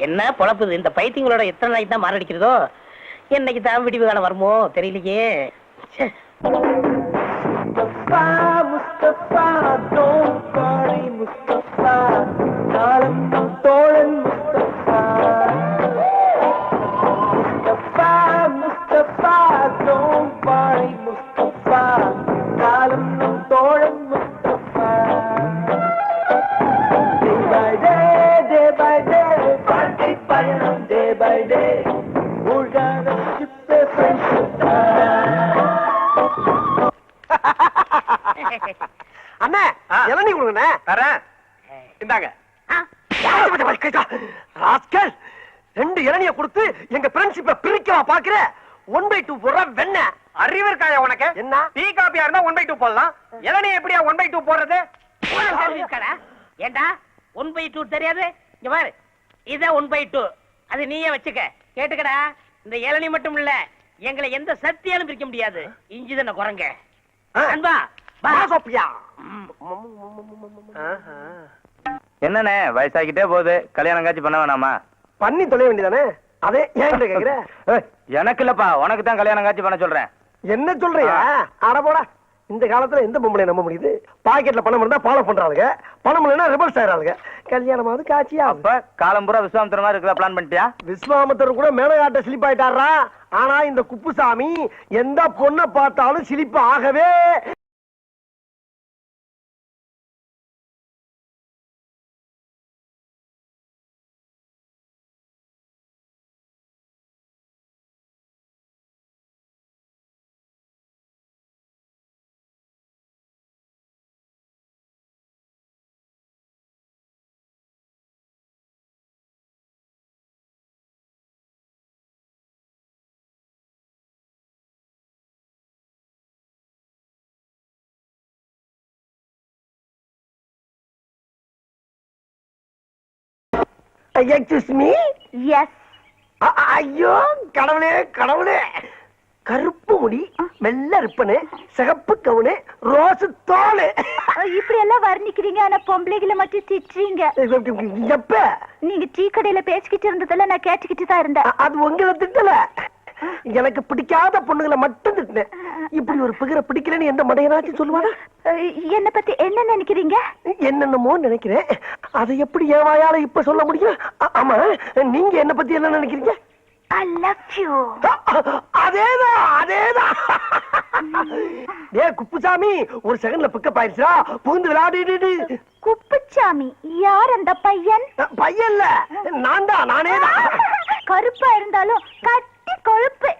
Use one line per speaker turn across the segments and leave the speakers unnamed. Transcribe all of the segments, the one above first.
என்ன பொழப்புது இந்த பைத்தியங்களோட எத்தனை நாளைக்கு தான் மாரடிக்கிறதோ, என்னைக்கு தான் விடிவு காலம் வருமோ தெரியலையே. முஸ்தபா முஸ்தபா don't worry முஸ்தபா, காலம் நம் தோழன் முஸ்தபா. முஸ்தபா முஸ்தபா don't worry முஸ்தபா, காலம் நம் தோழன் முஸ்தபா. Day by day வாழ்க்கை பயணம் day by day, மூழ்காத ship friendship.
அண்ணே இளநீ கொடுங்கண்ணே. தரேன், இந்தாங்க. ராஸ்கல், 2 இளநிய கொடுத்து எங்க ஃப்ரெண்ட்ஷிப்பை பிரிக்கவா பாக்குற? 1/2 போடுற வெண்ண அறிவு இருக்காயா உனக்கு? என்ன டீ காபியா இருந்தா 1/2 போடலாம், இளநிய எப்படியா 1/2 போடுறது?
ஏண்டா 1/2 தெரியாது? இங்க பாரு, இத 1/2 அது நீயே வச்சுக்க. கேட்டுக்கடா, இந்த இளநீ மட்டும் இல்ல, எங்களை எந்த சக்தியாலும் பிரிக்க முடியாது. இஞ்சி தானே குரங்க அன்பா.
என்னண்ணே வயசாகிட்டே போகுது, கல்யாணம் காட்சி பண்ண வேணாமா?
பண்ணி தொலைய வேண்டியதானே, அதே ஏன் கேக்குற?
எனக்கு இல்லப்பா, உனக்கு தான் கல்யாணம் காட்சி பண்ண சொல்றேன்.
என்ன சொல்றியா? அட போடா, இந்த காலத்துல எந்த பொம்பளை நம்ப முடியுது? பாக்கெட்ல பணம் இருந்தா ஃபாலோ பண்றாளுங்க, பணம் இல்லைன்னா ரிவர்ஸ் ஆயிராளுங்க. கல்யாணமாவது காட்சியா?
அப்ப காலம் பூரா விஸ்வாமித்திர மாதிரி இருக்கிற பிளான் பண்ணிட்டியா?
விஸ்வாமித்திரர் கூட மேலகாட்ட ஸ்லிப் ஆயிட்டாரா? ஆனா இந்த குப்புசாமி எந்த பொண்ணை பார்த்தாலும் ஸ்லிப் ஆகவே. Excuse me?
Yes.
ஐயோ கடவுளே கடவுளே, கருப்பு முடி, வெள்ளை ரிப்பனு, சிகப்பு கவுனு, ரோஸ் தோல்,
இப்படி எல்லாம் வர்ணிக்கிறீங்க, ஆனா பொம்பளைகளை மட்டும் திட்டுறீங்க.
எப்ப?
நீங்க டீ கடையில பேசிக்கிட்டு இருந்ததெல்லாம் நான் கேட்டுக்கிட்டு தான் இருந்தேன்.
அது உங்களை திட்டல, எனக்கு பிடிக்காத பொண்ணுங்களை மட்டும் திட்டினேன். இப்படி ஒரு பிகரை பிடிக்கலன்னு எந்த மடையனாச்சும் சொல்லுவானா?
என்ன பத்தி என்ன நினைக்கிறீங்க?
என்னென்னமோ நினைக்கிறேன், அதை எப்படி என் வாயால இப்ப சொல்ல முடியும்? ஆமா, நீங்க என்ன பத்தி என்ன நினைக்கிறீங்க?
I love you.
அதேதான் அதேதான். ஏ குப்புசாமி, ஒரு செகண்ட்ல பிக்கப் ஆயிடுச்சா? புகுந்து விளையாடிடு.
குப்புசாமி யார் அந்த பையன்?
பையன்ல நான் தான், நானே தான்.
கருப்பா இருந்தாலும் கட்டி கொழுப்பு.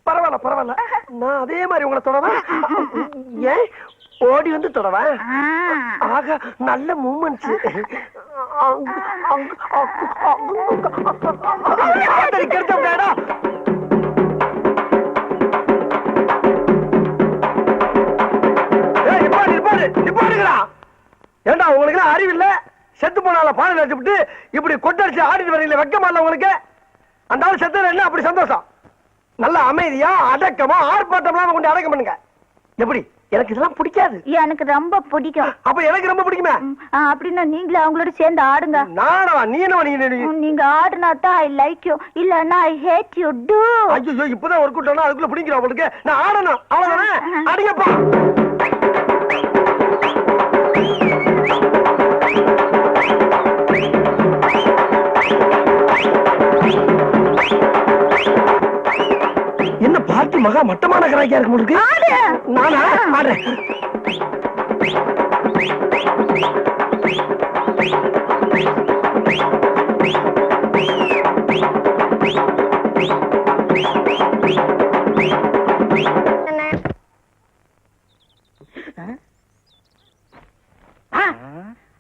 பரவாயில்ல பரவாயில்ல, நான் அதே மாதிரி உங்களை தொடவேன். ஏன் ஓடி வந்து தொடவேன்? ஆக நல்ல மூமெண்ட்ஸ். ஏண்டா உங்களுக்கு அறிவில்ல? செத்து போனால பால் அடிச்சுட்டு இப்படி கொட்டடிச்சு ஆடிட்டு வரீங்களே, வெக்கமா உங்களுக்கு? அந்த ஆள் செத்து என்ன அப்படி சந்தோஷம்? நல்ல அமைதியா அடக்கமா ஆர்ப்பாட்டம் கொண்டு அடக்கம் பண்ணுங்க. எப்படி? எனக்கு இதெல்லாம் பிடிக்காது.
எனக்கு ரொம்ப பிடிக்கும்.
அப்ப எனக்கு ரொம்ப பிடிக்குமே.
அப்படின்னா நீங்களே அவங்களோட சேர்ந்து ஆடுங்க.
நானா? நீ என்ன?
நீங்க ஆடுனா தான் ஐ லைக் யூ, இல்லன்னா ஐ ஹேட் யூ டு.
ஐயோ, இப்பதான் ஒர்க் அவுட் ஆனா அதுக்குள்ள பிடிக்கிறா உங்களுக்கு. நான் ஆடணும், அவ்வளவுதானே? அடிங்கப்பா. என்ன பார்ட்டி மகா மட்டமான கராக்கியா இருக்கு உங்களுக்கு? நானா ஆடுறேன்.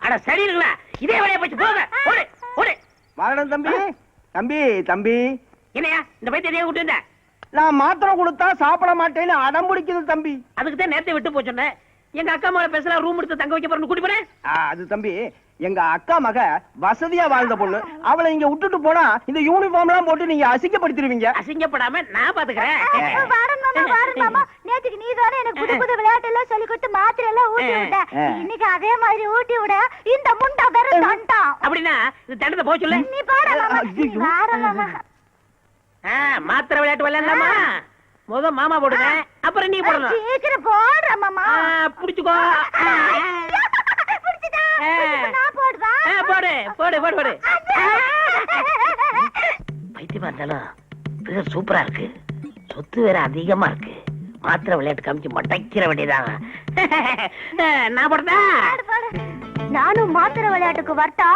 அட சரி இருக்குல்ல, இதே வேலையை போச்சு போங்க. ஓடு ஓடு.
மாரடன் தம்பி, தம்பி தம்பி.
என்னையா இந்த பைத்தியம் கூட்டு வந்த?
நான் மாத்திரை கொடுத்தா சாப்பிட மாட்டேன்னு அடம் பிடிக்குது தம்பி.
அதுக்கு தான் நேரத்தை விட்டு போச்சோன்னே. எங்க அக்கா மேல பேசலாம், ரூம் எடுத்து தங்க வைக்க போறேன்னு கூட்டி போறேன்.
அது தம்பி, எங்க அக்கா மக வசதியா வாழ்ந்த பொண்ணு. அவளை இங்க விட்டுட்டு போனா இந்த யூனிஃபார்ம் எல்லாம் போட்டு நீங்க அசிங்கப்படுத்திடுவீங்க.
அசிங்கப்படாம நான் பாத்துக்கிறேன்.
நேற்றுக்கு நீ தானே எனக்கு புது புது விளையாட்டு எல்லாம் சொல்லி கொடுத்து மாத்திரை எல்லாம் ஊட்டி விட்ட. இன்னைக்கு அதே மாதிரி ஊட்டி விட இந்த முண்டா வேற தண்டா.
அப்படின்னா இந்த தண்டத்தை போக சொல்லு.
நீ பாரு மாமா.
மாத்திரை விளையாட்டு விளையாடலாமா? முத மாமா போடுங்க, அப்புறம் நீ போடணும்.
சீக்கிரம் போடுற மாமா.
புடிச்சுக்கோ. போடு போடு போடு போடு. பைத்தியமா இருந்தாலும் பேர் சூப்பரா இருக்கு, சொத்து வேற அதிகமா இருக்கு. மாத்திரை விளையாட்டு காமிச்சு மட்டைக்கிற வேண்டியதான். நான் போடுறதா?
நானும் மாத்திரை விளையாட்டுக்கு வரட்டா?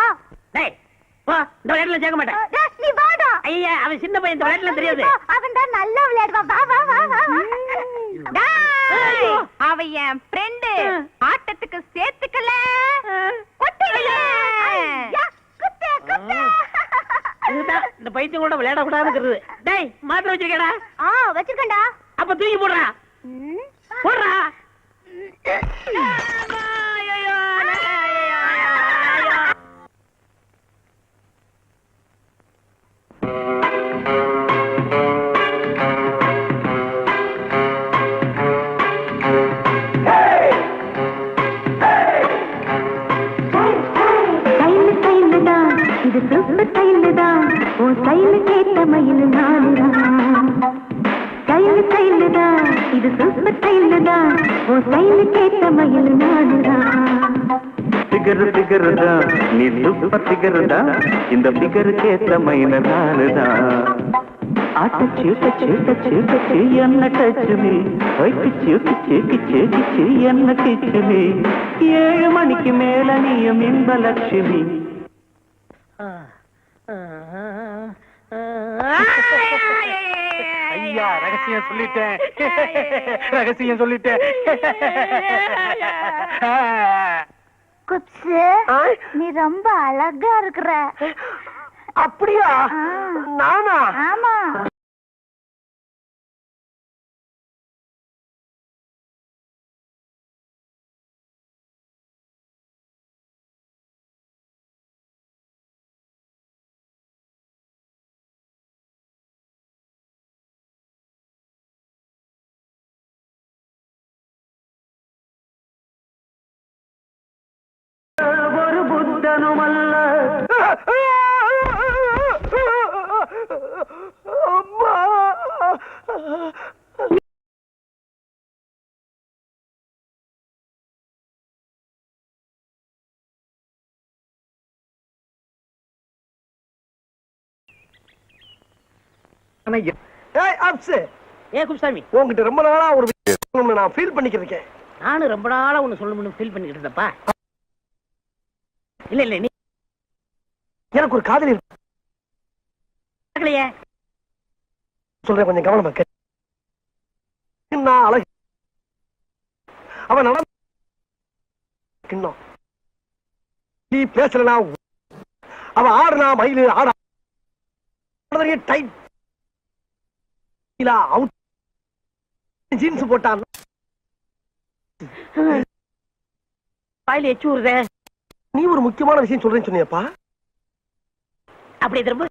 இந்த விளையாட்டுல சேர்க்க மாட்டேன்.
நீ வாடா.
ஐயா, அவன் சின்ன பையன், இந்த விளையாட்டுல தெரியாது.
அவன் தான் நல்லா விளையாடுவான். வா வா வா வா. அவ என் ஃப்ரெண்டு. ஆட்டத்துக்கு சேர்த்துக்கல.
இந்த பைத்தியம் கூட விளையாட கூடாதுங்கிறது. டேய், மாத்திரை வச்சிருக்கடா?
வச்சிருக்கேன்டா.
அப்ப தூக்கி போடுறா. போடுறா.
இது சூப்பர் கையில தான். ஓ கையில கேட்ட மயில் நானுதான். கையில தான். இது சூப்பர் கையில தான். ஓ கையில கேட்ட மயில் நானுதான்.
பிகர் தான், நீ சூப்பர் பிகர் தான். இந்த பிகருக்கு ஏத்த மயில் நானுதான். ஆட்ட சீட்ட சீட்ட சீட்ட என்ன டச்சுமே. கிச்சு என்ன கிச்சுமே. 7 மணிக்கு மேல நீயும் இன்பலட்சுமி.
ஐயா, ரகசியம் சொல்லிட்டேன். ரகசியம் சொல்லிட்டேன்.
குப்ஸு, நீ ரொம்ப அழகா இருக்கிற.
அப்படியா? நானா?
ஆமா.
ஒரு புத்தனும் அல்ல.
குப்சாமி,
உங்ககிட்ட ரொம்ப நாளா ஒரு விஷயம் நான் ஃபீல் பண்ணிக்கிட்டு இருக்கேன்.
நானும் ரொம்ப நாளா ஒண்ணு சொல்லணும்னு ஃபீல் பண்ணிக்கிட்டு இருந்தப்பா. இல்ல இல்ல, நீ
எனக்கு ஒரு காதலி இருக்கு. சொல்றேன், கொஞ்சம் கவனமா கேட்டு. நான் அழகு. அவன் நடந்து நீ பேசலனா, அவன் ஆடுனா மயிலு ஆட டைட் அவுட் ஜீன்ஸ் போட்டான்.
வாயில எச்சு ஊறுதே.
நீ ஒரு முக்கியமான விஷயம் சொல்றேன்னு சொன்னியப்பா.
அப்படி திரும்ப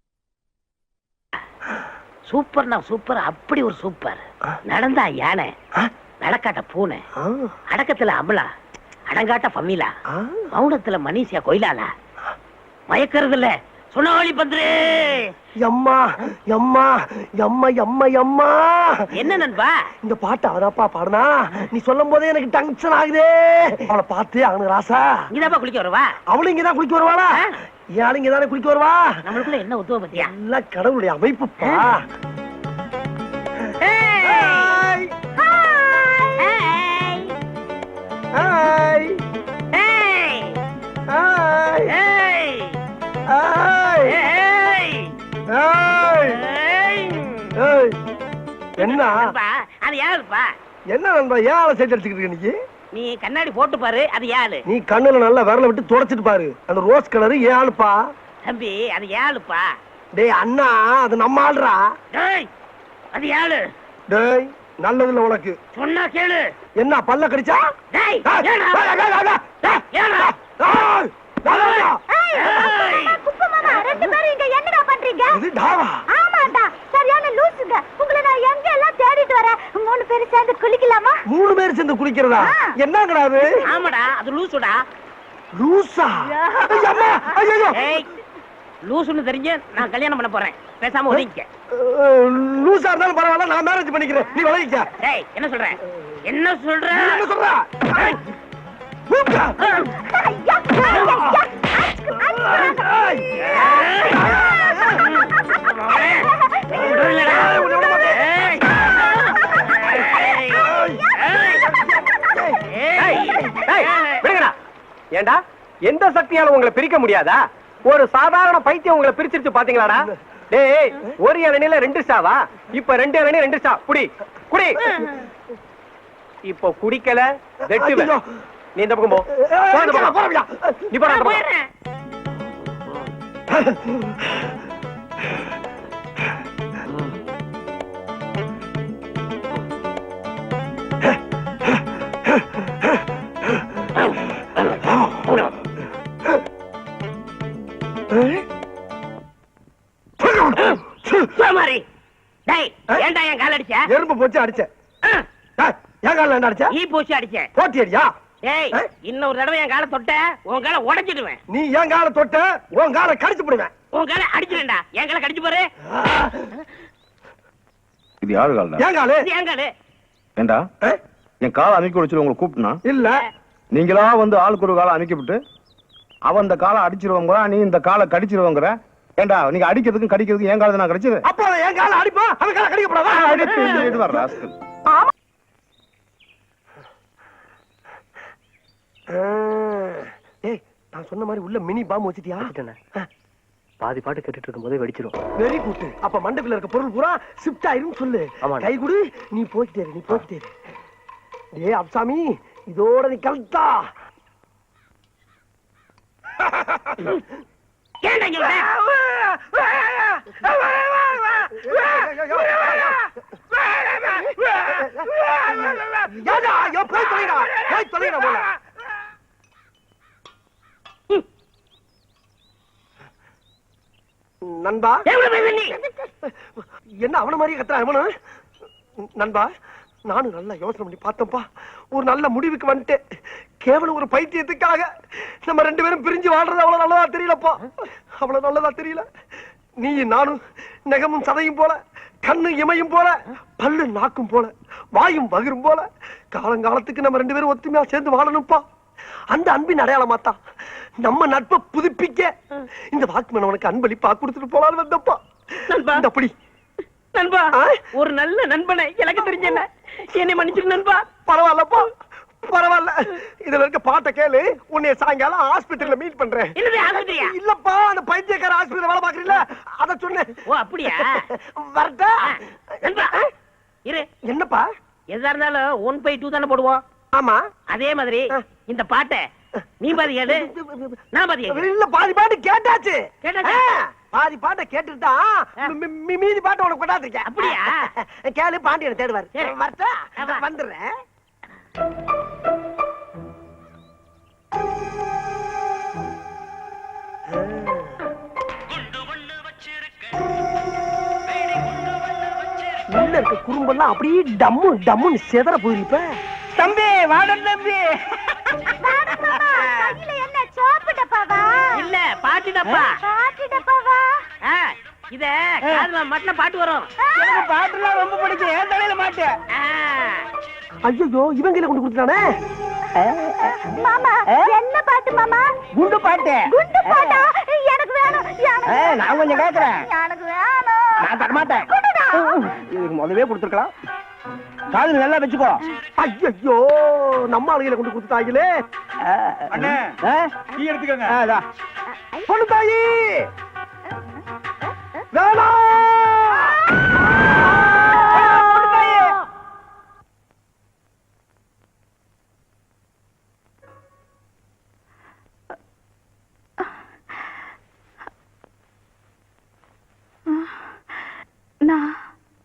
சூப்பர்னா சூப்பர், அப்படி ஒரு சூப்பர். நடந்தா யானை, நடக்காட்ட பூனை, அடக்கத்துல அமலா, அடங்காட்ட பம்மிலா, மௌனத்துல மணிஷியா கொயிலாலா, மயக்கிறது இல்ல சுனாவளி பந்துரு.
எம்மா எம்மா எம்மா எம்மா எம்மா.
என்ன நண்பா
இந்த பாட்டு அவதாப்பா பாடுனா? நீ சொல்லும் போதே எனக்கு டென்ஷன் ஆகுதே. அவளை பார்த்து அவனுக்கு ராசா.
இங்கதான் குளிக்க வருவா?
அவளும் இங்கதான் குளிக்க வருவாளா? ஏன் இங்கதானே குளிக்க வருவா?
நம்மளுக்குள்ள என்ன உத்துவம் பத்தியா?
எல்லாம் கடவுளுடைய அமைப்புப்பா. என்ன
அது யாருப்பா?
என்ன நண்பா, ஏன் ஆளை சைட் அடிச்சுக்கிட்டு இருக்க?
நீ கண்ணாடி போட்டு பாரு, அது யாரு?
நீ கண்ணுல நல்லா விரல விட்டு தொடச்சிட்டு பாரு. அந்த ரோஸ் கலரு ஏன் ஆளுப்பா?
தம்பி, அது யாருப்பா?
டேய் அண்ணா, அது நம்ம ஆளுடா.
டேய், அது யாரு?
டேய், நல்லதுல உனக்கு
சொன்னா கேளு.
என்ன பல்ல கடிச்சா?
டேய்,
டேய்,
ஏடா?
டேய், டேய், டேய், டேய்,
ஏடா?
டேய்.
குப்பை மாமா, 2 பேரும் இங்க என்னடா பண்றீங்க?
இது டாவா.
ஆமாடா, சரியான லூசுங்க. உங்களை நான் எங்க எல்லாம் தேடிட்டு வரேன். 3 பேரும் சேர்ந்து குளிக்கலாமா?
3 பேர் சேர்ந்து குளிக்கிறதா? என்னங்கடா அது?
ஆமாடா, அது லூசுடா.
லூசா? அம்மா, ஐயோ.
ஏய், லூசுன்னு தெரிஞ்சு நான் கல்யாணம் பண்ண போறேன். பேசாம ஒதுங்கிக்க.
லூசா இருந்தாலும் பரவாயில்ல, நான் மேரேஜ் பண்ணிக்கிறேன். நீ விளைவிக்க.
ஏய், என்ன சொல்ற? என்ன சொல்ற?
என்ன சொல்ற? கூப்பிட்டா.
ஐயா, ஐயா,
ஏண்டா எந்த சக்தியால உங்களை பிரிக்க முடியாதா? ஒரு சாதாரண பைத்தியம் உங்களை பிரிச்சிருச்சு பாத்தீங்களாடா? டேய், ஒரு இளநில 2 ஸ்டாவா? இப்ப 2 இளநீ 2 ஸ்டா. குடி குடி. இப்போ குடிக்கல வெட்டுவேன். நீ இந்த பக்கம் போ. போ இந்த பக்கம். நீ போடா அந்த பக்கம்.
மாதிரி. டேய், ஏன்டா என் கால் அடிச்ச?
எறும்பு போச்சு அடிச்ச. என் கால என்ன அடிச்ச?
ஈ பூச்சி அடிச்ச.
போட்டி அடியா?
ஏய், இன்னொரு தடவை என் காலை தொட்ட உன் காலை உடைச்சிடுவேன்.
நீ என் கால தொட்ட உன் கால கடிச்சு போடுவேன்.
உன் காலை அடிச்சிடுடா. என் காலை கடிச்சு பாரு.
இது யாரு கால்டா?
என் காலு.
இது என் காலு.
ஏண்டா என் காலை அமைக்க வச்சு உங்களை கூப்பிட்டுனா
இல்ல,
நீங்களா வந்து ஆளுக்கு ஒரு காலை அமைக்க விட்டு அவன் இந்த காலை அடிச்சிருவாங்க, நீ இந்த காலை கடிச்சிருவாங்கிற. ஏண்டா நீங்க அடிக்கிறதுக்கும் கடிக்கிறதுக்கும் என் காலை நான் கடிச்சது?
அப்ப என் கால அடிப்பா, அவன் கால கடிக்கப்படாதா?
அடித்து வர ராஸ்கல்.
ஏய், நான் சொன்ன மாதிரி உள்ள மினி பாம்பு வச்சிட்டியா?
பாதி பாட்டு கேட்டுட்டு இருக்கும் போதே வெடிச்சிரும்.
Very good. அப்ப மண்டபத்துல இருக்க பொருள் பூரா ஷிஃப்ட் ஆயிரும் சொல்லு.
ஆமா.
கை குடு, நீ போய்கிட்டே இரு, நீ போய்கிட்டே இரு. ஏய் அப்சாமி, இதோட நீ கல்தா.
ஏன்டா இங்க வர?
ஏடா, ஐயோ போய் தொலைடா. போய் தொலைடா போல. நண்பா,
எவ்வளவு பேர் நீ?
என்ன அவன மாதிரி கத்துறான் அவனு? நண்பா, நானும் நல்லா யோசனை பண்ணி பார்த்தப்பா, ஒரு நல்ல முடிவுக்கு வந்துட்டு. கேவலம் ஒரு பைத்தியத்துக்காக நம்ம 2 பேரும் பிரிஞ்சு வாழ்றது அவ்வளவு நல்லதா தெரியலப்பா. அவ்வளவு நல்லதா தெரியல. நீ நானும் நெகமும் சதையும் போல, கண்ணு இமையும் போல, பல்லு நாக்கும் போல, வாயும் பகிரும் போல காலங்காலத்துக்கு நம்ம 2 பேரும் ஒத்துமையா சேர்ந்து வாழணும்ப்பா. அந்த அன்பின் அடையாளமாத்தான் நம்ம நட்பை புதுப்பிக்க இந்த வாக்குமன் உனக்கு அன்பளிப்பா கொடுத்துட்டு போலான்னு வந்தப்பா.
நண்பா.
இந்த அப்படி
நண்பா, ஒரு நல்ல நண்பனை எனக்கு தெரிஞ்சல. என்னை மன்னிச்சிரு நண்பா.
பரவாயில்லப்பா, பரவாயில்ல. இதுல இருக்க பாட்டை கேளு. உன்னை சாயங்காலம் ஆஸ்பத்திரியில மீட் பண்றேன்.
என்னது ஆஸ்பத்திரியா?
இல்லப்பா, அந்த பைத்தியக்கார ஆஸ்பத்திரியில வேலை பாக்குறீங்களா, அத சொன்னேன்.
ஓ அப்படியா?
வரட்டா?
நண்பா இரு.
என்னப்பா?
எதா இருந்தாலும் 1/2 தானே போடுவோம்.
ஆமா,
அதே மாதிரி இந்த பாட்டை நீ பாதி கேளு, நான் பாதி கேளு.
இல்ல, பாதி பாட்டு கேட்டாச்சு.
கேட்டாச்சா?
பாதி பாட்டை கேட்டுட்டா மீதி பாட்டை உனக்கு கொண்டாந்துருக்கேன்.
அப்படியா?
கேளு, பாண்டியனை தேடுவாரு.
சரி.
வரட்டா?
ஆமா.
வந்துடுறேன். உள்ள இருக்க குறும்பெல்லாம் அப்படியே டம்மு டம்முன்னு செதற போயிருப்ப.
தம்பி வாடன் தம்பி.
கையில என்ன சோப்பு டப்பாவா?
இல்ல, பாட்டு டப்பா.
பாட்டு டப்பாவா?
இத காதுல மட்டும் பாட்டு வரும்.
எனக்கு பாட்டுலாம் ரொம்ப பிடிக்கும். என் தலையில மாட்டு.
ஐயோ, இவங்கள கொண்டு கொடுத்துட்டானே.
மாமா, என்ன பாட்டு மாமா?
குண்டு பாட்டு.
குண்டு பாட்டா? எனக்கு வேணும். எனக்கு
நான் கொஞ்சம் கேட்கிறேன்.
எனக்கு வேணும்.
நான் தர மாட்டேன்.
கொடுடா.
இதுக்கு முதவே கொடுத்துருக்கலாம். காதுல நல்லா வச்சுக்கோ.
ஐயோ, நம்ம ஆளுகளை கொண்டு கொடுத்துட்டாங்களே.
அண்ணே, டீ எடுத்துக்கங்க.
பொண்ணு தாயி வேணாம்.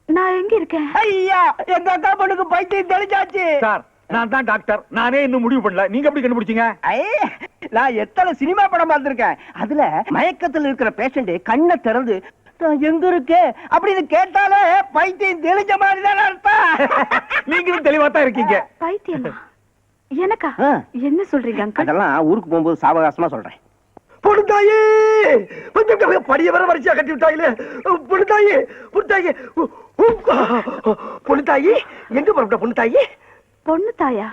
நான் எங்க இருக்கேன்?
ஐயா, எங்க அக்கா பொண்ணுக்கு பைத்தியம் தெளிச்சாச்சு.
சார், நான் தான் டாக்டர். நானே இன்னும் முடிவு பண்ணல. நீங்க எப்படி கண்டுபிடிச்சீங்க?
நான் எத்தனை சினிமா படம் பார்த்திருக்கேன். அதுல மயக்கத்துல இருக்கிற பேஷண்ட் கண்ணை திறந்து நான் எங்க இருக்கு அப்படின்னு கேட்டாலே பைத்தியம் தெளிஞ்ச மாதிரி தான் அர்த்தம்.
நீங்களும் தெளிவா தான் இருக்கீங்க.
பைத்தியமா? எனக்கா? என்ன சொல்றீங்க அங்கிள்?
அதெல்லாம் ஊருக்கு போகும்போது சாவகாசமா சொல்றேன். பொண்ணுத்தாயி படிய வர வரிசையா கட்டி விட்டாங்களே. பொண்ணுத்தாயி பொண்ணுத்தாயி பொண்ணுத்தாயி எங்க போற பொண்ணுத்தாயி?
பொண்ணு தாயா?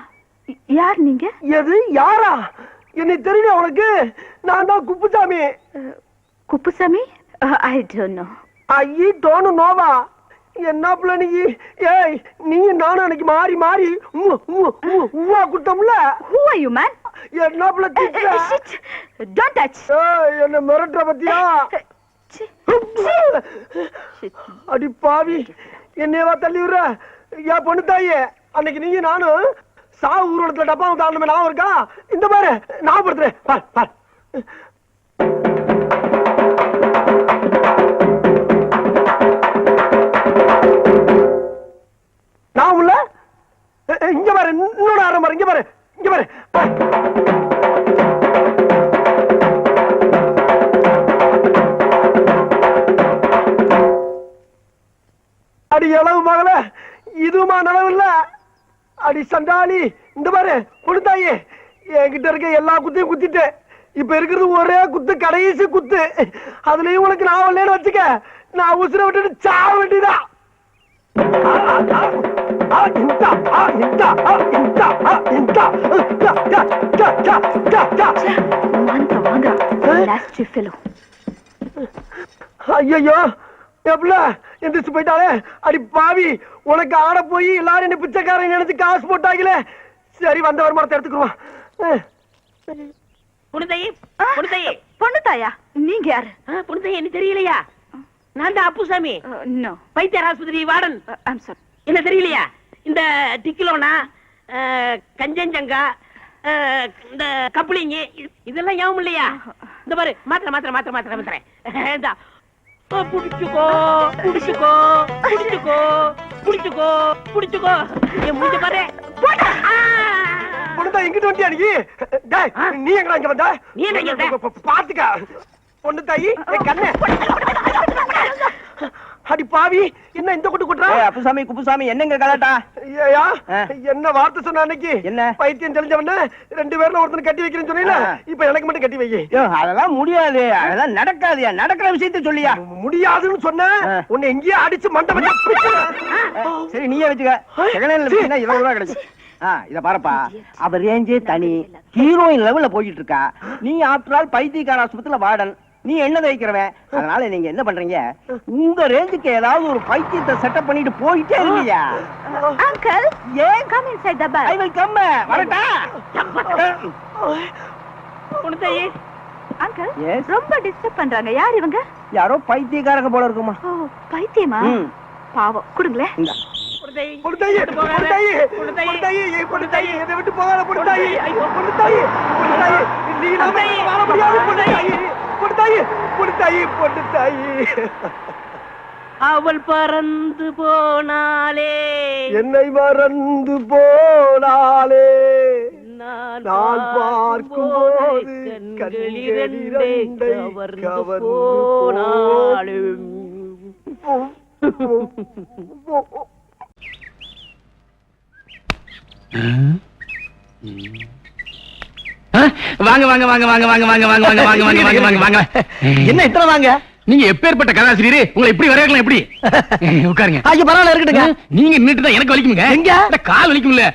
யார் நீங்க?
எது யாரா? என்னை தெரியும் உனக்கு? நான் தான் Kuppusamy.
Kuppusamy? I don't know.
I don't நோவா? என்ன பிள்ளைக்கு? ஏய் நீ நானும் அன்னைக்கு மாறி மாறி Uva குட்டம்ல.
Who are you man?
என்ன பிள்ளை?
Don't touch.
என்ன மிரட்டுற பத்தியா? அடி பாவி என்னையவா தள்ளி விடுற? ஏன் பொண்ணு தாயே, அன்னைக்கு நீங்க நானும் சாவு ஊர்வலத்துல டப்பா தாண்டமே ஞாபகம் இருக்கா? இந்த பாரு ஞாபகப்படுத்துறேன் பார் பார். நான் உள்ள இங்க பாரு, இன்னொரு ஆரம் பாரு, இங்க பாரு இங்க பாரு. அடி எளவு மகள, இதுமா நலவு இல்ல. அடி சண்டாளி, இந்த பாரு கொடுத்தாயே, என்கிட்ட இருக்க எல்லா குத்தையும் குத்திட்டு இப்ப இருக்கிறது ஒரே குத்து, கடைசி குத்து. அதுலயும் உனக்கு நான் வரலன்னு வச்சுக்க, நான் உசுர விட்டுட்டு சாவ வேண்டியதான். ஐயோ எப்பல எந்திரிச்சு போயிட்டாலே. அடி பாவி, உனக்கு ஆட போய் எல்லாரும் என்ன பிச்சைக்காரன் நினைச்சு காசு போட்டாங்களே. சரி வந்த வருமானத்தை எடுத்துக்குருவான்.
புனிதையே புனிதையே.
பொண்ணு தாயா? நீங்க யாரு?
புனிதையே என்ன தெரியலையா? நான் தான் அப்புசாமி,
நோ.
பைத்தியர் ஆஸ்பத்திரி வார்டன்.
I'm sorry.
என்ன தெரியலையா? இந்த டிக்கிலோனா, கஞ்சஞ்சங்கா, இந்த கப்ளிங்க இதெல்லாம் ஞாபகம் இல்லையா? இந்த பாரு மாத்திரை மாத்திரை மாத்திரை மாத்திரை மாத்திரை இந்தா. புடிச்சுக்கோ புடிச்சுக்கோ புடிச்சுக்கோ புடிச்சுக்கோ புடிச்சுக்கோ. என் முடிஞ்ச பாரு.
பொண்ணுதான் எங்கிட்ட வண்டியா நீ? நீ எங்கடா இங்க வந்த?
நீ என்ன இங்க வந்த?
பாத்துக்க பொண்ணு தாயி, கண்ணு. அடி பாவி, என்ன இந்த குட்டு குட்டுறா?
அப்புசாமி குப்புசாமி என்னங்க கலாட்டா?
ஏயா என்ன வார்த்தை சொன்ன அன்னைக்கு?
என்ன
பைத்தியம் தெரிஞ்சவன 2 பேர்ல ஒருத்தனை கட்டி வைக்கிறேன்னு சொன்னீல, இப்ப எனக்கு மட்டும் கட்டி வை.
அதெல்லாம் முடியாது, அதெல்லாம் நடக்காதுயா. நடக்கிற விஷயத்தை சொல்லியா?
முடியாதுன்னு சொன்ன உன்னை எங்கேயே அடிச்சு மண்டபம்.
சரி நீயே வச்சுக்க. செகண்ட் இவ்வளவு கிடைக்கும். இத பாருப்பா, அவர் ரேஞ்சே தனி, ஹீரோயின் லெவல்ல போயிட்டு இருக்கா. நீ ஆஃப்டர் ஆல் பைத்தியக்கார ஆஸ்பத்திரியில வார்டன், நீ என்ன வைக்கிறவன். அதனால நீங்க என்ன பண்றீங்க, உங்க ரேஞ்சுக்கு ஏதாவது ஒரு பைத்தியத்தை செட்டப் பண்ணிட்டு போயிட்டே இருக்கியா?
அங்கிள், ஏன் come inside the bus?
I will come. வரட்டா?
புனிதையே.
அங்கிள், ரொம்ப டிஸ்டர்ப் பண்றாங்க. யார் இவங்க?
யாரோ பைத்தியக்காரங்க போல இருக்குமா.
ஓ பைத்தியமா? பாவம், கொடுங்களே.
பொண்ணுதாயி பொண்ணுதாயி பொண்ணுதாயி பொண்ணுதாயி, இதை விட்டு போகாத பொண்ணுதாயி. பொண்ணுதாயி பொண்ணுதாயி, நீ நம்ம வாழ முடியாது பொண்ணுதாயி. பொண்ணுதாயி பொண்ணுதாயி பொண்ணுதாயி.
அவள் பறந்து போனாலே,
என்னை மறந்து போனாலே, நான் பார்க்கும்போது
கண்களிரண்டே கவர்ந்து போனாலும்.
வாங்க வாங்க வாங்க வாங்க வாங்க வாங்க வாங்க வாங்க வாங்க வாங்க வாங்க வாங்க வாங்க.
என்ன இத்தனை வாங்க?
நீங்க எப்பேற்பட்ட கதாசிரியர், உங்களை இப்படி வரையலாம் எப்படி? உட்காருங்க.
ஐயா பரவாயில்ல இருக்கட்டுங்க.
நீங்க நின்னுட்டு தான் எனக்கு வலிக்குங்க.
எங்க?
கால் வலிக்கும்ல.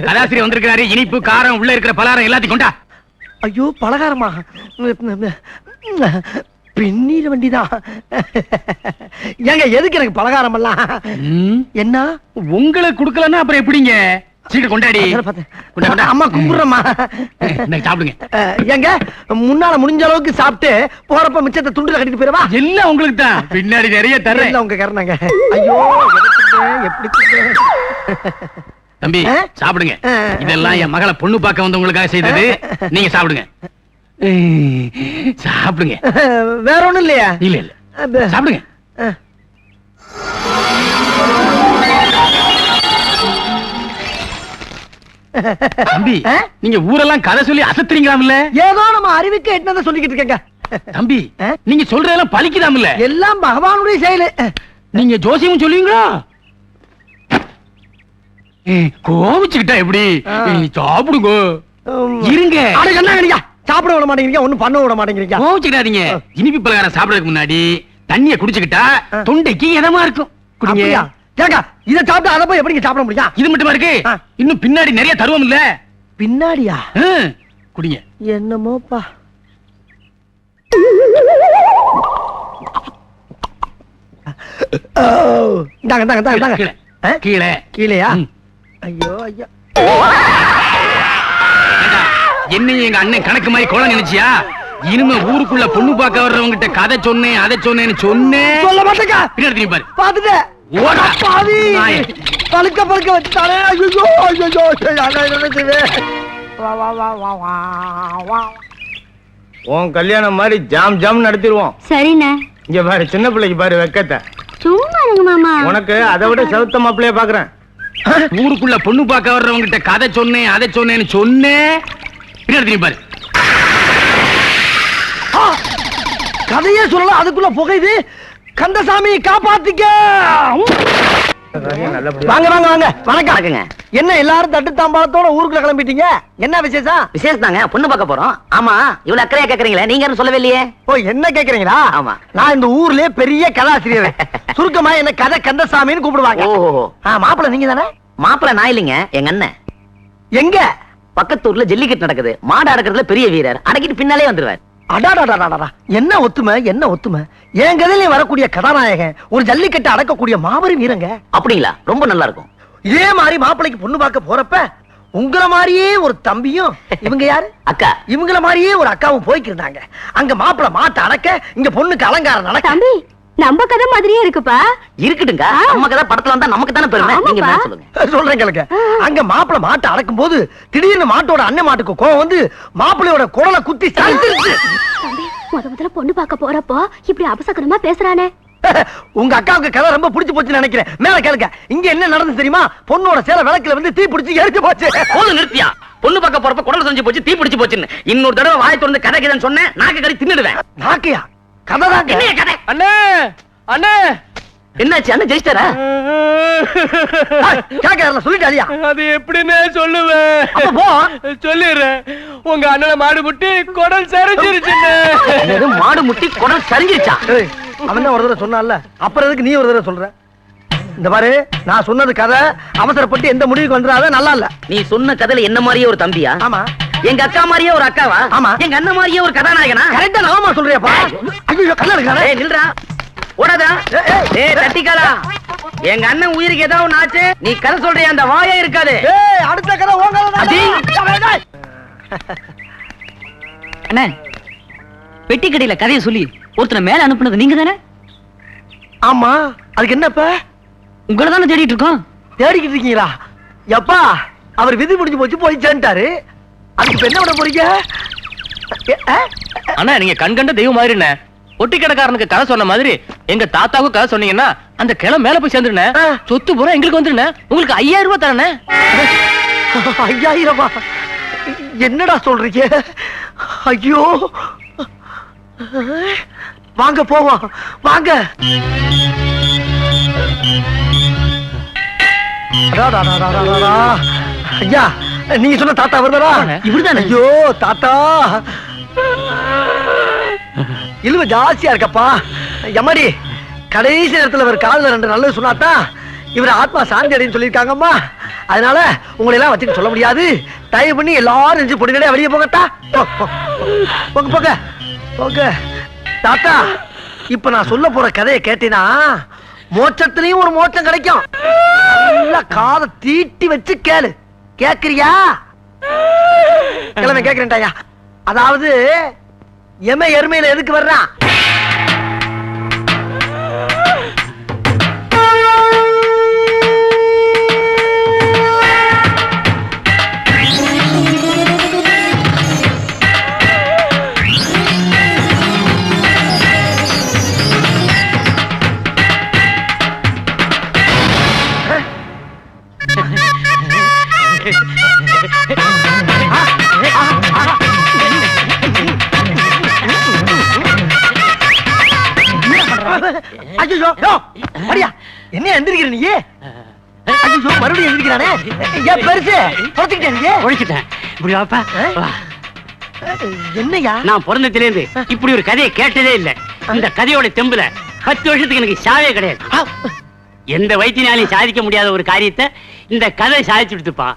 கதாசிரியர் வந்திருக்கிறாரு. இனிப்பு காரம் உள்ள இருக்கிற பலகாரம் எல்லாத்தையும் கொண்டா.
ஐயோ பலகாரமா? பெண்ணீர் வண்டிதான். ஏங்க எதுக்கு எனக்கு பலகாரம் எல்லாம்? என்ன
உங்களுக்கு கொடுக்கலன்னா அப்புறம் எப்படிங்க? சீக்கிரம் கொண்டாடி.
அம்மா கும்பிடுறமா.
சாப்பிடுங்க.
ஏங்க முன்னால முடிஞ்ச அளவுக்கு சாப்பிட்டு போறப்ப மிச்சத்தை துண்டுல கட்டிட்டு போயிடவா?
எல்லாம் உங்களுக்கு தான், பின்னாடி நிறைய தரேன்.
உங்க கரணங்க. ஐயோ எப்படி
தம்பி சாப்பிடுங்க. இதெல்லாம் என் மகளை பொண்ணு பார்க்க வந்தவங்களுக்காக செய்தது. நீங்க சாப்பிடுங்க சாப்பிடுங்க.
வேற ஒண்ணும் இல்லையா?
இல்ல இல்ல சாப்பிடுங்க. தம்பி
ஆ?
நீங்க ஊரெல்லாம் கதை சொல்லி அசத்துறீங்களாம்ல
ஏதோ நம்ம அறிவுக்கு என்னதான் சொல்லிக்கிட்டு இருக்கேங்க.
தம்பி
ஆ?
நீங்க சொல்றதெல்லாம் பலிக்குதாம்ல
எல்லாம் பகவானுடைய செயலு.
நீங்க ஜோசியம் சொல்லுவீங்களா கோவிச்சுக்கிட்டா எப்படி
ஆ.
சாப்பிடுங்க இருங்க
அட என்ன நீங்க சாப்பிட விட மாட்டேங்கிறீங்க, ஒண்ணும் பண்ண விட மாட்டேங்கிறீங்க.
கோவிச்சுக்கிட்டாதீங்க இனிப்பு பலகாரம் சாப்பிடறதுக்கு முன்னாடி தண்ணிய குடிச்சுக்கிட்டா தொண்டைக்கு இதமா இருக்கும் குடிங்க
அப்படியா? ஏங்க இத சாப்பிட்டு அதை போய் எப்படிங்க சாப்பிட முடியும்?
இது மட்டுமா இருக்கு
ஆ.
இன்னும் பின்னாடி நிறைய தருவோம் இல்ல
பின்னாடியா?
குடிங்க
என்னமோப்பா. இந்தாங்க இந்தாங்க இந்தாங்க இந்தாங்க.
கீழே.
ஆ?
கீழே
கீழையா?
ம்.
ஐயோ ஐயா.
ஏண்டா, என்னையும் எங்க அண்ணன் கணக்கு மாதிரி கோலம் நினைச்சியா இனிமே ஊருக்குள்ள பொண்ணு பார்க்க வர்றவங்க கிட்ட கதை சொன்னேன் அதை சொன்னேன்னு சொன்னேன்
சொல்ல மாட்டேங்க.
பின்னாடி திரும்பி பாரு
பாத்துட்டேன்.
ஓடா.
பாவி.
நாயே.
பழுக்க பழுக்க வச்சுட்டானே. ஐயோ ஐயோ அதான் நினைச்சது. வா வா வா வா வா வா.
உன் கல்யாணம் மாதிரி ஜாம் ஜாம் நடத்திடுவோம்.
சரிண்ணே.
இங்க பாரு சின்ன பிள்ளைக்கு பாரு வெக்கத்தை.
சும்மா இருங்க மாமா.
உனக்கு அதை விட செலுத்த மாப்பிள்ளைய பாக்குறேன்.
ஊருக்குள்ள பொண்ணு பார்க்க வர்றவங்க கிட்ட கதை சொன்னேன் அதை சொன்னேன்னு சொன்னேன் பின்னாடி திரும்பி பாரு
கதையே சொல்லலாம், அதுக்குள்ள புகையுது. கந்தசாமி காப்பாத்திக்க. வாங்க வாங்க வாங்க. வணக்கம். என்ன எல்லாரும் தட்டு தாம்பாளத்தோட ஊருக்குள்ள கிளம்பிட்டீங்க? என்ன விசேஷம்?
விசேஷம் தாங்க, பொண்ணு பார்க்க போறோம். ஆமா, இவ்வளவு அக்கறையா கேக்குறீங்களே, நீங்க யாரும் சொல்லவே இல்லையே.
ஓ என்ன கேக்குறீங்களா?
ஆமா.
நான் இந்த ஊர்லயே பெரிய கதாசிரியர். சுருக்கமா என்ன கதை கந்தசாமின்னு கூப்பிடுவாங்க.
ஓஹோ.
மாப்பிள்ள நீங்க தானே?
மாப்பிள்ள நான் இல்லைங்க, எங்க அண்ணன்.
எங்க?
பக்கத்தூர்ல ஜல்லிக்கட்டு நடக்குது, மாடு அடக்கிறதுல பெரிய வீரர், அடக்கிட்டு பின்னாலே வந்துருவார்.
அடாடாடாடாடா, என்ன ஒத்துமை என்ன ஒத்துமை. என் கதையில வரக்கூடிய கதாநாயகன் ஒரு ஜல்லிக்கட்டு அடக்கக்கூடிய மாபெரும் வீரங்க.
அப்படிங்களா? ரொம்ப நல்லா இருக்கும்.
இதே மாதிரி மாப்பிள்ளைக்கு பொண்ணு பார்க்க போறப்ப உங்கள மாதிரியே ஒரு தம்பியும், இவங்க யாரு
அக்கா.
இவங்கள மாதிரியே ஒரு அக்காவும் போய்க்கிருந்தாங்க. அங்க மாப்பிள்ளை மாட்டை அடக்க, இங்க பொண்ணுக்கு அலங்காரம் நடக்க.
தம்பி நம்ம கதை மாதிரியே இருக்குப்பா.
இருக்கட்டுங்க, நம்ம கதை படத்துல வந்தா நமக்கு தானே பெருமை. நீங்க
ஆமாப்பா.
மேல சொல்லுங்க.
சொல்றேன் கேளுங்க. அங்க மாப்பிள்ளை மாட்டை அடக்கும் போது திடீர்னு மாட்டோட அண்ணன் மாட்டுக்கு கோவம் வந்து மாப்பிள்ளையோட குடலை குத்தி சாய்ச்சிருச்சு.
தம்பி முதல்ல பொண்ணு பார்க்க போறப்போ இப்படி அபசகரமா பேசுறானே.
உங்க அக்காவுக்கு கதை ரொம்ப பிடிச்சு போச்சுன்னு நினைக்கிறேன். மேல கேளுங்க. இங்க என்ன நடந்து தெரியுமா? பொண்ணோட சேலை விளக்குல வந்து தீ பிடிச்சு எரிச்சு போச்சு.
போது நிறுத்தியா? பொண்ணு பார்க்க போறப்ப குடல் செஞ்சு போச்சு, தீ பிடிச்சு போச்சுன்னு இன்னொரு தடவை வாய் திறந்து கதை கதைன்னு சொன்னேன், நாக்கு கறி தின்னுடுவேன்.
நாக்கையா? கதை தான்
என்ன கதை?
அண்ணே அண்ணே
என்னாச்சு? அண்ணன் ஜெயிச்சிட்டாரா?
கேட்க சொல்லிட்டாலியா?
அது எப்படின்னு சொல்லுவேன்
அப்ப போ.
சொல்லிடுறேன். உங்க அண்ணனை மாடு முட்டி குடல் சரிஞ்சிருச்சுன்னு.
என்னது, மாடு முட்டி குடல் சரிஞ்சிருச்சா?
ஏய், அவன் தான் ஒரு தடவை சொன்னான்ல, அப்புறம் எதுக்கு நீ ஒரு தடவை சொல்ற? இந்த பாரு, நான் சொன்னது கதை. அவசரப்பட்டு எந்த முடிவுக்கு வந்துடாத, நல்லா இல்ல.
நீ சொன்ன கதையில என்ன மாதிரியே ஒரு தம்பியா?
ஆமா.
எங்க அக்கா மாதிரியே ஒரு அக்காவா?
ஆமா.
எங்க அண்ணன் மாதிரியே ஒரு கதாநாயகனா?
கரெக்டா நாம சொல்றியாப்பா? ஐயோ கல்யாணம்.
ஏய் நில்றா, ஓடாதா. ஏய் தட்டிக்காலா, எங்க அண்ணன் உயிருக்கு ஏதாவது ஒண்ணு ஆச்சு, நீ கதை சொல்றிய அந்த வாயே இருக்காது.
ஏய், அடுத்த கதை உன் கதை
அடி.
தான்.
அண்ணே, பெட்டி கடையில கதையை சொல்லி ஒருத்தனை மேல அனுப்புனது நீங்க தானே?
ஆமா, அதுக்கு என்னப்ப?
உங்களை தானே தேடிட்டு இருக்கோம்.
தேடிக்கிட்டு இருக்கீங்களா? எப்பா, அவர் விதி முடிஞ்சு போச்சு, போய் சேர்ந்துட்டாரு. அதுக்கு இப்ப என்ன பண்ண போறீங்க?
அண்ணா நீங்க கண்கண்ட தெய்வம் மாதிரி என்ன ஒட்டி கடைக்காரனுக்கு கதை சொன்ன மாதிரி எங்க தாத்தாவுக்கு கதை சொன்னீங்கன்னா அந்த கிளை மேல போய் சேர்ந்துருனே, சொத்து பூரா எங்களுக்கு வந்துருனே, உங்களுக்கு 5000 ரூபாய் தரனே.
5000? என்னடா சொல்றீங்க? ஐயோ, வாங்க போவோம், வாங்க. ஐயா, நீங்க சொன்ன தாத்தா வருதாரா?
இவர்தானே?
ஐயோ தாத்தா, இழுவ ஜாஸ்தியா இருக்கப்பா. எம்மாடி, கடைசி நேரத்துல இவர் காதுல 2 நல்லது சொன்னாதான் இவர் ஆத்மா சாந்தி அடைன்னு சொல்லியிருக்காங்கம்மா. அதனால உங்களை எல்லாம் வச்சுட்டு சொல்ல முடியாது. தயவு பண்ணி எல்லாரும் நெஞ்சு பொடிக்கடையா வெளியே போகட்டா. போங்க போங்க போங்க. தாத்தா, இப்ப நான் சொல்ல போற கதையை கேட்டீனா மோட்சத்திலையும் ஒரு மோட்சம் கிடைக்கும். நல்லா காதை தீட்டி வச்சு கேளு. கேக்குறியா? கிழமை கேக்குறேன்டாயா. அதாவது எருமையில எதுக்கு வர்றான்? ஐயோ அடியா என்ன எந்திரிக்கிற நீ? ஐயோ மறுபடியும் எந்திரிக்கிறானே. ஏன் பெருசு பொறுத்துக்கிட்டே நீ?
ஒழிச்சிட்டேன். இப்படி வாப்பா வா.
என்னையா?
நான் பிறந்ததுல இருந்து இப்படி ஒரு கதையை கேட்டதே இல்ல. இந்த கதையோட தெம்புல 10 வருஷத்துக்கு எனக்கு சாவே கிடையாது. எந்த வைத்தியனாலையும் சாதிக்க முடியாத ஒரு காரியத்தை இந்த கதை சாதிச்சு கொடுத்துப்பா.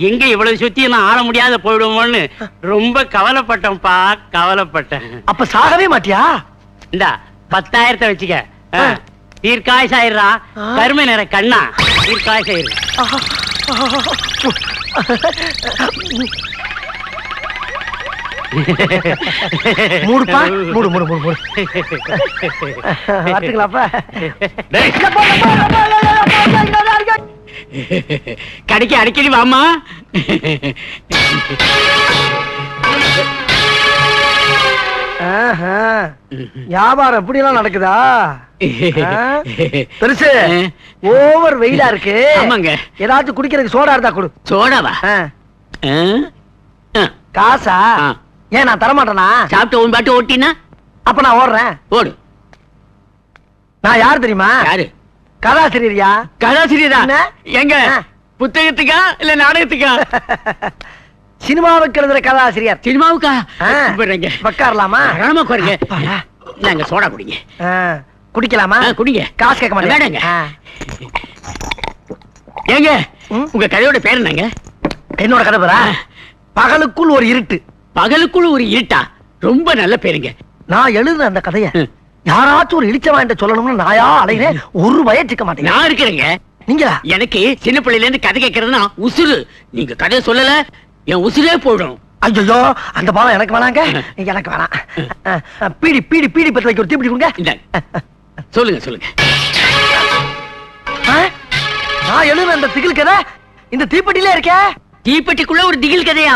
எங்க இவ்வளவு சுத்தி நான் ஆள முடியாத போயிடுவோம்னு ரொம்ப கவலைப்பட்டேன்ப்பா, கவலைப்பட்டேன்.
அப்ப சாகவே மாட்டியா?
இந்த 10,000 வச்சுக்க. தீர்க்காயசாயிரா கருமை நிற கண்ணா தீர்க்காயசாயிரு.
மூடுப்பா, மூடு மூடு மூடு மூடு. வரட்டுங்களாப்பா?
கடைக்கு அடிக்கடி வாமா.
வியாபாரம் எப்படி எல்லாம் நடக்குதா? பெருசு ஓவர் வெயிலா இருக்கு.
ஆமாங்க.
ஏதாச்சும் குடிக்கிறதுக்கு சோடா இருந்தா கொடு.
சோடாவா?
காசா? ஏன் நான் தரமாட்டேனா?
சாப்பிட்டு உன் பாட்டு ஓட்டினா
அப்ப நான் ஓடுறேன்.
ஓடு.
நான் யார் தெரியுமா?
யாரு?
கதாசிரியரியா?
கதாசிரியரா?
என்ன?
எங்க புத்தகத்துக்கா இல்ல நாடகத்துக்கா?
சினிமாவுக்கு எழுதுற கதாசிரியர்.
சினிமாவுக்கா?
உட்காரலாமா?
உட்காருங்க. நாங்க சோடா குடிங்க.
குடிக்கலாமா?
குடிங்க.
காசு கேட்க மாட்டேங்க.
ஏங்க உங்க கதையோட பேர் என்னங்க?
என்னோட கதை பேரா? பகலுக்குள் ஒரு இருட்டு.
பகலுக்குள் ஒரு இருட்டா? ரொம்ப நல்ல பேருங்க.
நான் எழுதுன அந்த கதைய யாராச்சும் ஒரு இழிச்சவா என்ற சொல்லணும்னு நாயா அலைகிறேன். ஒரு வயச்சுக்க மாட்டேங்க.
நான் இருக்கிறேங்க.
நீங்க
எனக்கு சின்ன பிள்ளையில இருந்து கதை கேட்கறதுனா உசுறு. நீங்க கதையை சொல்லல என் உசுரே போயிடும்.
ஐயோ அந்த பாலம் எனக்கு வேணாங்க. எனக்கு வேணாம். பீடி பீடி பீடி பத்து வைக்க ஒரு தீப்பிடி கொடுங்க.
சொல்லுங்க சொல்லுங்க.
நான் எழுதுன அந்த திகில் கதை இந்த தீப்பெட்டிலே இருக்கே.
தீப்பெட்டிக்குள்ள ஒரு திகில் கதையா?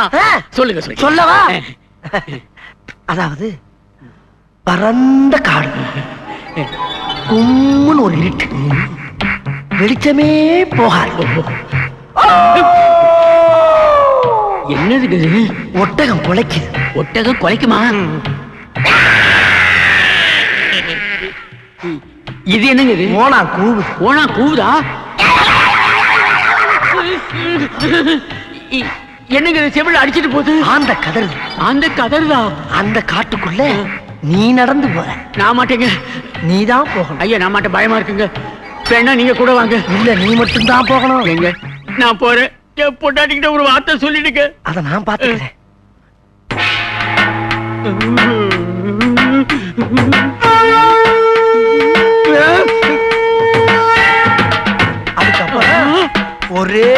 சொல்லுங்க சொல்லுங்க.
சொல்லவா? அதாவது பரந்த காடு, கும்முன்னு ஒரு இருட்டு, வெளிச்சமே போகாது.
என்னது?
ஒட்டகம் குலைக்குது.
ஒட்டகம் குலைக்குமா? இது என்னங்க? இது
ஓனா கூவுது.
ஓனா கூவுதா? என்னங்க செவில அடிச்சிட்டு போகுது?
அந்த கதறு.
அந்த கதறுதா?
அந்த காட்டுக்குள்ள நீ நடந்து போற.
நான் மாட்டேங்க.
நீதான் போகணும்.
ஐயா நான் மாட்டேன், பயமா இருக்குங்க. வேணா நீங்க கூட வாங்க.
இல்ல நீ மட்டும் தான் போகணும்.
எங்க? நான் போறேன். என் பொண்டாட்டிக்கிட்ட ஒரு வார்த்தை சொல்லிடுங்க.
அத நான் பாத்துக்கிறேன். அதுக்கப்புறம் ஒரே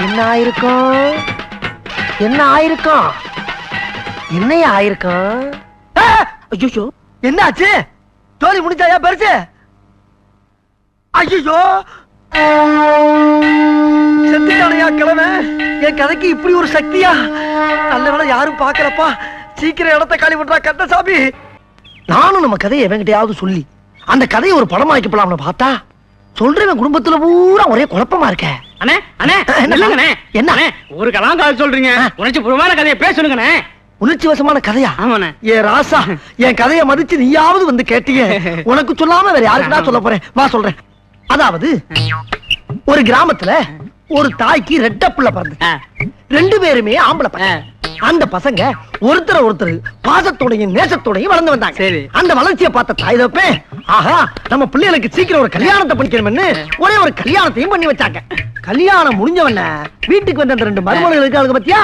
என்ன ஆயிருக்கும்? என்ன ஆயிருக்கும்? என்னைய ஆயிருக்கும்? ஐயோ என்னாச்சு? ஜோலி முடிச்சாயா பெருசு? ஐயோ செத்துட்டானையா கிழமை? என் கதைக்கு இப்படி ஒரு சக்தியா? நல்ல வேளை யாரும் பாக்கலப்பா. சீக்கிரம் இடத்த காலி பண்றா கந்தசாமி. நானும் நம்ம கதையை எவங்கிட்டயாவது சொல்லி அந்த கதையை ஒரு படமா வைக்கப்படலாம்னு பார்த்தா சொல்றேன் குடும்பத்துல பூரா ஒரே குழப்பமா இருக்க.
அண்ணே அண்ணே
என்ன? என்ன
ஒரு கலாங்கால் சொல்றீங்க? உணர்ச்சி பூர்வமான கதையை பேசணுங்கண்ணே.
உணர்ச்சி வசமான கதையா?
ஆமாண்ணே.
ஏ ராசா, என் கதையை மதிச்சு நீயாவது வந்து கேட்டீங்க. உனக்கு சொல்லாம வேற யாருக்குடா சொல்ல போறேன்? வா சொல்றேன். அதாவது ஒரு கிராமத்துல ஒரு தாய்க்கு ரெட்ட பிள்ளை பிறந்து, 2 பேருமே ஆம்பளை பசங்க. அந்த பசங்க ஒருத்தர் பாசத்தோடையும் நேசத்தோடையும் வளர்ந்து வந்தாங்க. அந்த வளர்ச்சியை பார்த்த தாய் தப்பேன், ஆஹா நம்ம பிள்ளைகளுக்கு சீக்கிரம் ஒரு கல்யாணத்தை பண்ணிக்கணும்னு ஒரே ஒரு கல்யாணத்தையும் பண்ணி வச்சாங்க. கல்யாணம் முடிஞ்சவன வீட்டுக்கு வந்த அந்த 2 மருமகள் இருக்காளுங்க பத்தியா,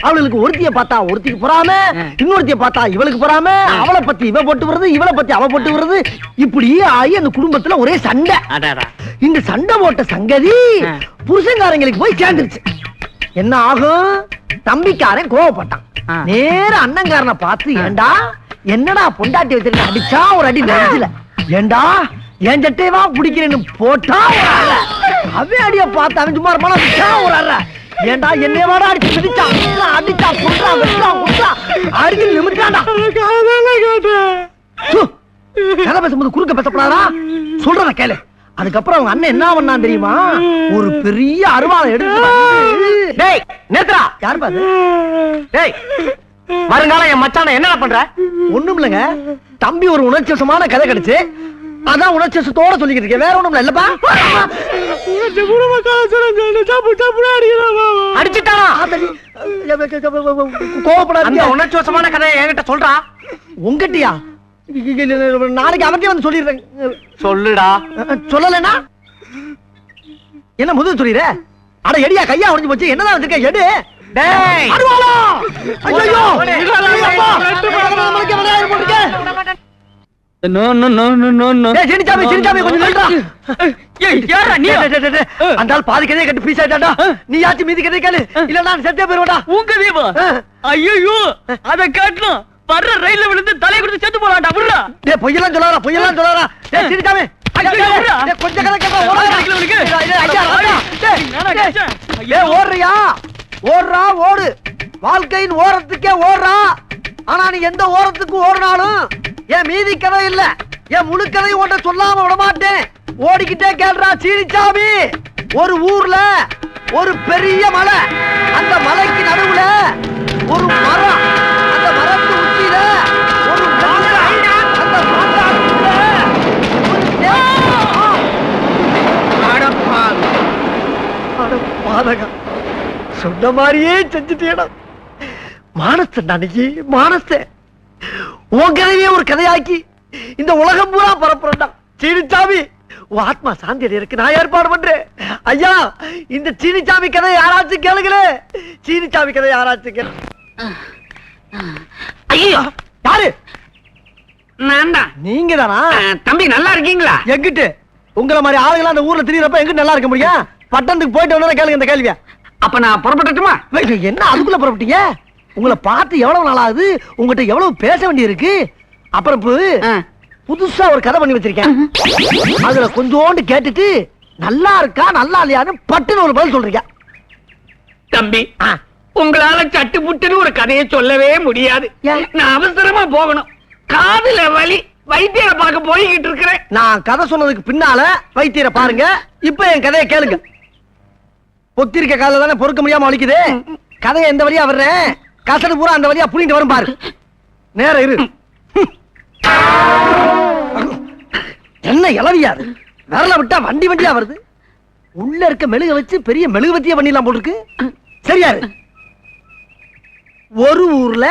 அவளுக்கு ஒருத்திய பார்த்தா ஒருத்திக்கு பொறாம, இன்னொருத்திய பார்த்தா இவளுக்கு பொறாம, அவளை பத்தி இவ போட்டு வருது, இவளை பத்தி அவ போட்டு வருது. இப்படி ஆகி அந்த குடும்பத்துல ஒரே சண்டை. இந்த சண்டை போட்ட சங்கதி புருஷங்காரங்களுக்கு போய் சேர்ந்துருச்சு. என்ன ஆகும்? தம்பிக்காரன் கோவப்பட்டான். நேர அண்ணங்காரனை பார்த்து, ஏண்டா என்னடா பொண்டாட்டி வச்சிருக்க அடிச்சா ஒரு அடி நெஞ்சில, ஏண்டா என் சட்டையவா பிடிக்கிறேன்னு போட்டா அவன் அடிய பார்த்து அவன் சும்மா இருப்பானா ஒரு அற, ஏண்டா என்னைய வாடா அடிச்சு மிதிச்சா அடிச்சா குடுறா வெட்டா குடுறா அடிச்சு நிமிட்டாடா. கதை பேசும்போது குறுக்க பேசப்படாதா? சொல்றத கேளு. அதுக்கப்புறம் அவங்க அண்ணன் என்ன பண்ணா தெரியுமா? ஒரு பெரிய அருவாளை எடுத்து, டேய் நிறுத்துறா. யார் பாது? டேய்
வருங்காலம் என் மச்சான என்ன பண்ற?
ஒண்ணும் இல்லைங்க, தம்பி ஒரு உணர்ச்சிவசமான கதை கிடைச்சு அதான் உணர்ச்சிவசத்தோட சொல்லிக்கிட்டு இருக்கேன், வேற ஒண்ணும் இல்லப்பா.
அடிச்சுட்டானா?
கோவப்படாதீங்க.
உணர்ச்சிவசமான கதையை என்கிட்ட சொல்றா.
உங்கட்டியா? நாளைக்கு அவர்கிட்ட வந்து சொல்லிடுறேன்.
சொல்லுடா.
சொல்லலன்னா என்ன முதல் சொல்லிடுற? அட எடியா, கையா உடைஞ்சு போச்சு, என்னதான் வச்சிருக்க? எடு.
டேய்
அருவாளா! ஐயோ! ஐயப்பா! நம்மளுக்கு விளையாடு போட்டுக்க.
No no no no no.
டேய் சினிச்சாமி, சினிச்சாமி கொஞ்சம் நில்றா.
ஏய் யாரா நீ?
அந்த ஆள் பாதி கதையை கட்டி பீஸ் ஆயிட்டாடா. நீ யாச்சு மீதி கதை கேளு, இல்ல நான் செத்தே போயிடுவேன்டா.
உங்க தீபா. ஐயோ அத காட்டணும். வர்ற ரயில்ல விழுந்து தலை கொடுத்து செத்து போறான்டா. விடுடா.
டேய் பொய்யெல்லாம் சொல்லாதடா, பொய்யெல்லாம் சொல்லாதடா. டேய் சினிச்சாமி, டேய் கொஞ்சம் கதை கேட்றா. ஓடுடா. ஐயா ராஜா. டேய் ஓடுறியா? ஓடுறா ஓடு. வாழ்க்கையின் ஓரத்துக்கே ஓடுறா. ஆனா நீ எந்த ஓரத்துக்கு ஓடினாலும் என் மீதி கதை இல்ல, என் முழு கதையும் ஒன்றை சொல்லாம விட மாட்டேன். ஓடிக்கிட்டே கேள்றா சீனிச்சாமி. ஒரு ஊர்ல ஒரு பெரிய மலை, அந்த மலைக்கு நடுவுல ஒரு மரம், அந்த மரத்து உச்சியில ஒரு மாங்காய், அந்த மாங்காய்க்குள்ள ஒரு பாதகம். சொன்ன மாதிரியே செஞ்சுட்டேடா. மானஸ்தன் அன்னைக்கு மானஸ்த உன் கதையே ஒரு கதையாக்கி இந்த உலகம் பூரா பரப்புறா. சீனிச்சாமி, உன் ஆத்மா சாந்தி அடையறதுக்கு நான் ஏற்பாடு பண்றேன். ஐயா, இந்த சீனிச்சாமி கதை யாராச்சும் கேளுங்களே. சீனிச்சாமி கதை யாராச்சும் கேளு.
ஐயோ
யாரு?
நான் தான்.
நீங்க தானா?
தம்பி நல்லா இருக்கீங்களா?
எங்கிட்டு உங்கள மாதிரி ஆளுங்களா அந்த ஊர்ல திரியறப்ப எங்கிட்டு நல்லா இருக்க முடியும்? பட்டணத்துக்கு போயிட்டு வந்தா கேளுங்க இந்த கேள்வியா.
அப்ப நான் புறப்பட்டுமா?
என்ன அதுக்குள்ள புறப்பட்டீங்க? உங்களை பார்த்து எவ்வளவு நாள் ஆகுது, உங்ககிட்ட எவ்வளவு பேச வேண்டி இருக்கு. அப்புறம் புதுசா ஒரு கதை பண்ணி வச்சிருக்கேன். அதுல கொஞ்சோண்டு கேட்டுட்டு நல்லா இருக்கா நல்லா இல்லையான்னு பட்டுன்னு ஒரு பதில் சொல்றீங்க.
தம்பி, உங்களால சட்டு புட்டுன்னு ஒரு கதையை சொல்லவே முடியாது. நான் அவசரமா போகணும். காதுல வலி, வைத்தியரை பார்க்க போய்கிட்டு இருக்கிறேன்.
நான் கதை சொன்னதுக்கு பின்னால வைத்தியரை பாருங்க. இப்ப என் கதையை கேளுங்க. பொத்திருக்க கால தானே பொறுக்க முடியாம வலிக்குது. கதையை எந்த வழியா வர்றேன், கசடு பூரா அந்த வழியா புடிங்கிட்டு வரும் பாரு. நேரம் இரு. என்ன இளவியாது, விரல விட்டா வண்டி வண்டியா வருது. உள்ள இருக்க மெழுக வச்சு பெரிய மெழுகுவத்திய பண்ணிடலாம் போட்டுருக்கு. சரியாரு? ஒரு ஊர்ல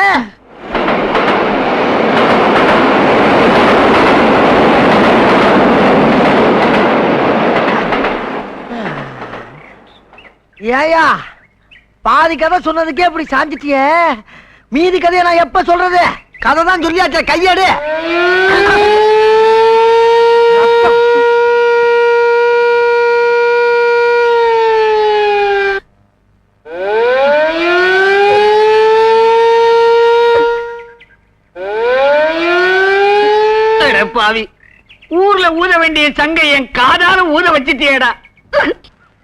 ஏயா பாதி கதை சொன்னதுக்கே இப்படி சாஞ்சிட்டிய. மீதி கதையை நான் எப்ப சொல்றது? கதை தான் சொல்லியாச்சே, கையெடு.
பாவி, ஊர்ல ஊத வேண்டிய சங்கை என் காதால ஊத வச்சிட்டியேடா.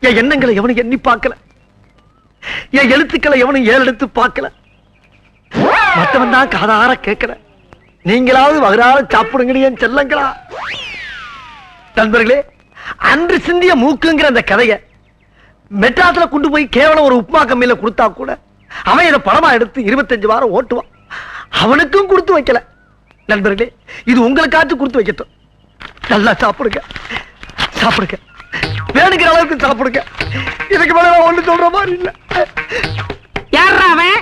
என் எண்ணங்களை எவனும் எண்ணி பார்க்கல, என் எழுத்துக்களை எவனும் ஏறெடுத்து பார்க்கல. மற்றவன் தான் காதார கேட்கல. நீங்களாவது வகுறால சாப்பிடுங்க என் செல்லங்களா. நண்பர்களே, அன்று சிந்திய மூக்குங்கிற அந்த கதைய மெட்ராஸ்ல கொண்டு போய் கேவலம் ஒரு உப்புமா கம்மியில கொடுத்தா கூட அவன் இதை படமா எடுத்து 25 வாரம் ஓட்டுவான். அவனுக்கும் கொடுத்து வைக்கல. நண்பர்களே, இது உங்களுக்காச்சும் கொடுத்து வைக்கட்டும். நல்லா சாப்பிடுங்க, சாப்பிடுங்க, வேணுங்கிற அளவுக்கு சாப்பிடுங்க. இதுக்கு மேல ஒண்ணு சொல்ற மாதிரி இல்ல.
யாரா அவன்?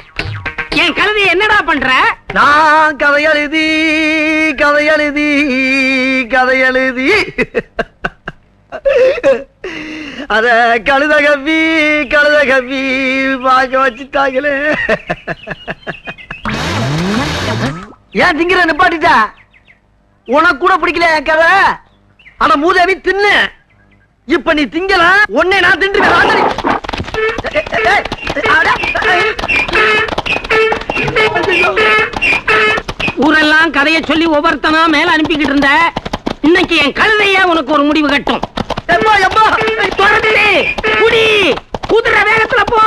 என் கழுதையை என்னடா பண்ற?
நான் கதை எழுதி கதை எழுதி கதை எழுதி அத கழுத கவி பார்க்க வச்சுட்டாங்களே. ஏன் திங்கிற நிப்பாட்டிட்ட? உனக்கு கூட பிடிக்கல என் கதை. ஆனா மூதேவி தின்னு. இப்ப நீ திங்கல, உன்னை நான் தின்றுவேன்.
ஊரெல்லாம் கதையை சொல்லி ஒவ்வொருத்தனா மேல அனுப்பிக்கிட்டு இருந்த. இன்னைக்கு என் கழுதையா உனக்கு ஒரு முடிவு கட்டும். குடி, குதிரை வேகத்துல போ.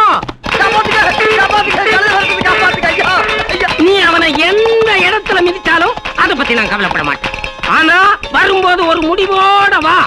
நீ அவனை எந்த இடத்துல மிதிச்சாலும் அதை பத்தி நான் கவலைப்பட மாட்டேன். ஆனா வரும்போது ஒரு முடிவோட வா.